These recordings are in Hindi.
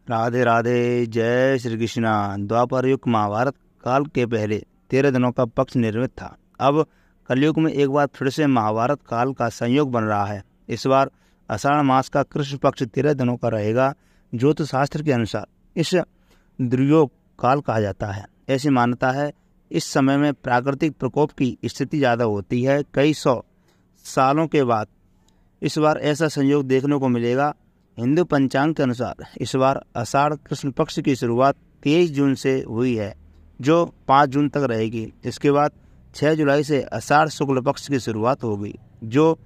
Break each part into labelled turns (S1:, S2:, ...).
S1: राधे राधे। जय श्री कृष्णा। द्वापर युग महाभारत काल के पहले 13 दिनों का पक्ष निर्मित था। अब कलयुग में एक बार फिर से महाभारत काल का संयोग बन रहा है। इस बार आषाढ़ मास का कृष्ण पक्ष 13 दिनों का रहेगा। ज्योतिष शास्त्र के अनुसार इस दुर्योग काल कहा जाता है। ऐसी मान्यता है इस समय में प्राकृतिक प्रकोप की स्थिति ज़्यादा होती है। कई सौ सालों के बाद इस बार ऐसा संयोग देखने को मिलेगा। हिंदू पंचांग के अनुसार इस बार आषाढ़ कृष्ण पक्ष की शुरुआत 23 जून से हुई है, जो 5 जून तक रहेगी। इसके बाद 6 जुलाई से आषाढ़ शुक्ल पक्ष की शुरुआत होगी, जो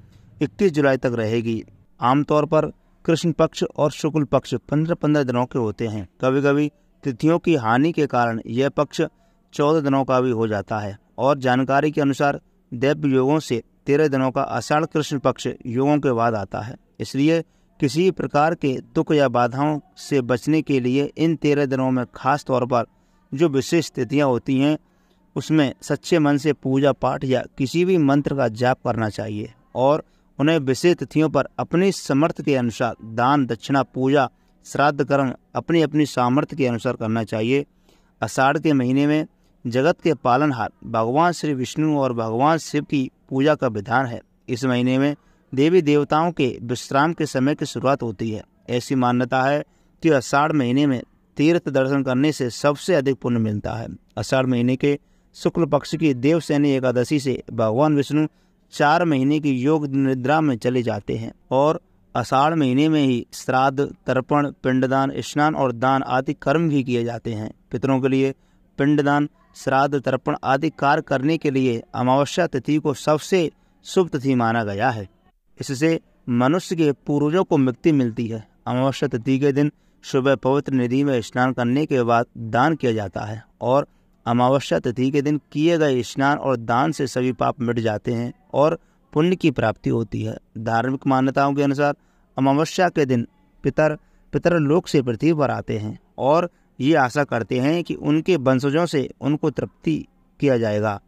S1: 21 जुलाई तक रहेगी। आमतौर पर कृष्ण पक्ष और शुक्ल पक्ष 15-15 दिनों के होते हैं। कभी कभी तिथियों की हानि के कारण यह पक्ष 14 दिनों का भी हो जाता है। और जानकारी के अनुसार दैव योगों से 13 दिनों का आषाढ़ कृष्ण पक्ष योगों के बाद आता है। इसलिए किसी प्रकार के दुख या बाधाओं से बचने के लिए इन 13 दिनों में खास तौर पर जो विशेष तिथियाँ होती हैं उसमें सच्चे मन से पूजा पाठ या किसी भी मंत्र का जाप करना चाहिए और उन्हें विशेष तिथियों पर अपनी सामर्थ्य के अनुसार दान दक्षिणा पूजा श्राद्ध कर्म अपनी अपनी सामर्थ्य के अनुसार करना चाहिए। आषाढ़ के महीने में जगत के पालनहार भगवान श्री विष्णु और भगवान शिव की पूजा का विधान है। इस महीने में देवी देवताओं के विश्राम के समय की शुरुआत होती है। ऐसी मान्यता है कि आषाढ़ महीने में तीर्थ दर्शन करने से सबसे अधिक पुण्य मिलता है। आषाढ़ महीने के शुक्ल पक्ष की देवशयनी एकादशी से भगवान विष्णु 4 महीने की योग निद्रा में चले जाते हैं और आषाढ़ महीने में ही श्राद्ध तर्पण पिंडदान स्नान और दान आदि कर्म भी किए जाते हैं। पितरों के लिए पिंडदान श्राद्ध तर्पण आदि कार्य करने के लिए अमावस्या तिथि को सबसे शुभ तिथि माना गया है। इससे मनुष्य के पूर्वजों को मुक्ति मिलती है। अमावस्या तिथि के दिन सुबह पवित्र नदी में स्नान करने के बाद दान किया जाता है और अमावस्या तिथि के दिन किए गए स्नान और दान से सभी पाप मिट जाते हैं और पुण्य की प्राप्ति होती है। धार्मिक मान्यताओं के अनुसार अमावस्या के दिन पितर लोक से पृथ्वी पर आते हैं और ये आशा करते हैं कि उनके वंशजों से उनको तृप्ति किया जाएगा।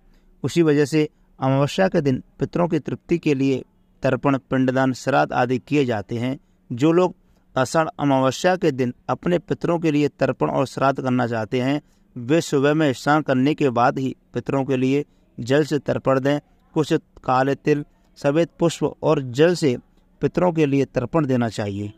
S1: उसी वजह से अमावस्या के दिन पितरों की तृप्ति के लिए तर्पण पिंडदान श्राद्ध आदि किए जाते हैं। जो लोग आषाढ़ अमावस्या के दिन अपने पितरों के लिए तर्पण और श्राद्ध करना चाहते हैं वे सुबह में स्नान करने के बाद ही पितरों के लिए जल से तर्पण दें। कुछ काले तिल सफ़ेद पुष्प और जल से पितरों के लिए तर्पण देना चाहिए।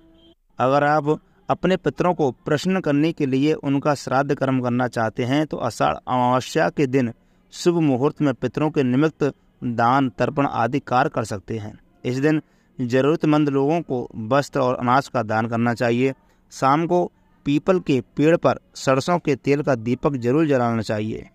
S1: अगर आप अपने पितरों को प्रसन्न करने के लिए उनका श्राद्ध कर्म करना चाहते हैं तो आषाढ़ अमावस्या के दिन शुभ मुहूर्त में पितरों के निमित्त दान तर्पण आदि कार्य कर सकते हैं। इस दिन जरूरतमंद लोगों को वस्त्र और अनाज का दान करना चाहिए। शाम को पीपल के पेड़ पर सरसों के तेल का दीपक जरूर जलाना चाहिए,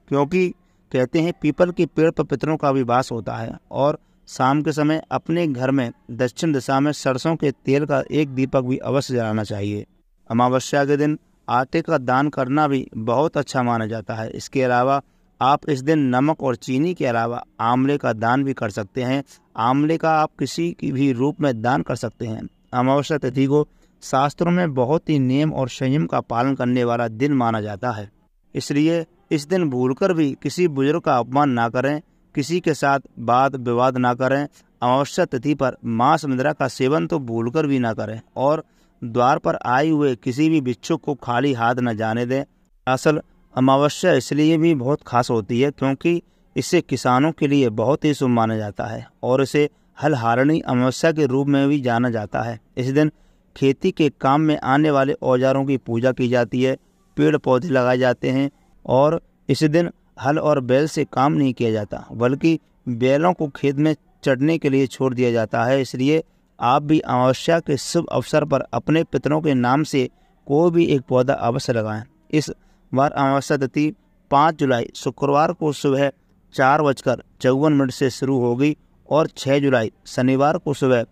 S1: क्योंकि कहते हैं पीपल के पेड़ पर पितरों का भी वास होता है। और शाम के समय अपने घर में दक्षिण दिशा में सरसों के तेल का एक दीपक भी अवश्य जलाना चाहिए। अमावस्या के दिन आटे का दान करना भी बहुत अच्छा माना जाता है। इसके अलावा आप इस दिन नमक और चीनी के अलावा आंवले का दान भी कर सकते हैं। आंवले का आप किसी की भी रूप में दान कर सकते हैं। अमावस्या तिथि को शास्त्रों में बहुत ही नियम और संयम का पालन करने वाला दिन माना जाता है। इसलिए इस दिन भूलकर भी किसी बुजुर्ग का अपमान ना करें, किसी के साथ वाद विवाद ना करें। अमावस्या तिथि पर मांस मदिरा का सेवन तो भूलकर भी ना करें और द्वार पर आए हुए किसी भी भिक्षुक को खाली हाथ न जाने दें। असल अमावस्या इसलिए भी बहुत खास होती है क्योंकि इसे किसानों के लिए बहुत ही शुभ माना जाता है और इसे हलहारणी अमावस्या के रूप में भी जाना जाता है। इस दिन खेती के काम में आने वाले औजारों की पूजा की जाती है, पेड़ पौधे लगाए जाते हैं और इस दिन हल और बैल से काम नहीं किया जाता, बल्कि बैलों को खेत में चढ़ने के लिए छोड़ दिया जाता है। इसलिए आप भी अमावस्या के शुभ अवसर पर अपने पितरों के नाम से कोई भी एक पौधा अवश्य लगाएं। इस बार अमावस्या तिथि 5 जुलाई शुक्रवार को सुबह 4:54 से शुरू होगी और 6 जुलाई शनिवार को सुबह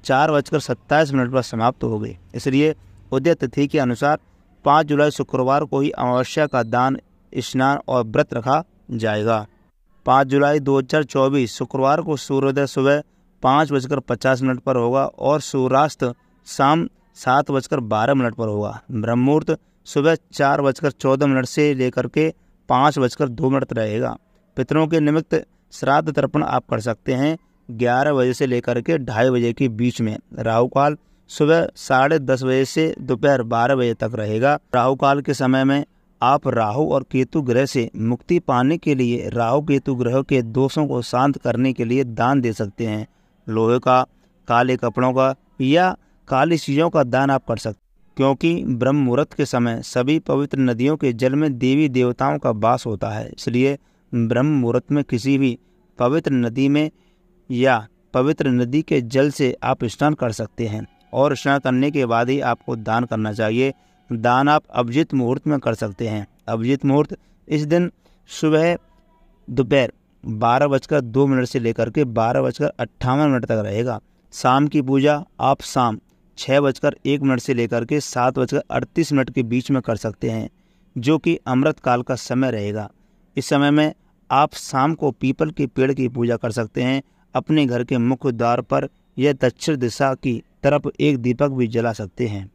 S1: 4:27 पर समाप्त होगी। इसलिए उदय तिथि के अनुसार 5 जुलाई शुक्रवार को ही अमावस्या का दान स्नान और व्रत रखा जाएगा। 5 जुलाई 2024 शुक्रवार को सूर्योदय सुबह 5:50 पर होगा और सूर्यास्त शाम 7:12 पर होगा। ब्रह्म मुहूर्त सुबह 4:14 से लेकर के 5:02 रहेगा। पितरों के निमित्त श्राद्ध तर्पण आप कर सकते हैं 11 बजे से लेकर के 2:30 बजे के बीच में। राहु काल सुबह 10:30 बजे से दोपहर 12 बजे तक रहेगा। राहु काल के समय में आप राहु और केतु ग्रह से मुक्ति पाने के लिए राहु केतु ग्रह के दोषों को शांत करने के लिए दान दे सकते हैं। लोहे का, काले कपड़ों का या काली चीज़ों का दान आप कर सकते हैं, क्योंकि ब्रह्म मुहूर्त के समय सभी पवित्र नदियों के जल में देवी देवताओं का वास होता है। इसलिए ब्रह्म मुहूर्त में किसी भी पवित्र नदी में या पवित्र नदी के जल से आप स्नान कर सकते हैं और स्नान करने के बाद ही आपको दान करना चाहिए। दान आप अभिजीत मुहूर्त में कर सकते हैं। अभिजीत मुहूर्त इस दिन सुबह दोपहर 12:02 से लेकर के 12:58 तक रहेगा। शाम की पूजा आप शाम 6:01 से लेकर के 7:38 के बीच में कर सकते हैं, जो कि अमृत काल का समय रहेगा। इस समय में आप शाम को पीपल के पेड़ की पूजा कर सकते हैं। अपने घर के मुख्य द्वार पर या दक्षिण दिशा की तरफ एक दीपक भी जला सकते हैं।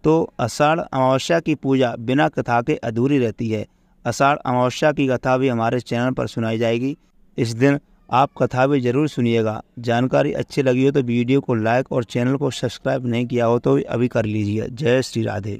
S1: तो आषाढ़ अमावस्या की पूजा बिना कथा के अधूरी रहती है। आषाढ़ अमावस्या की कथा भी हमारे चैनल पर सुनाई जाएगी। इस दिन आप कथा भी जरूर सुनिएगा। जानकारी अच्छी लगी हो तो वीडियो को लाइक और चैनल को सब्सक्राइब नहीं किया हो तो अभी कर लीजिए। जय श्री राधे।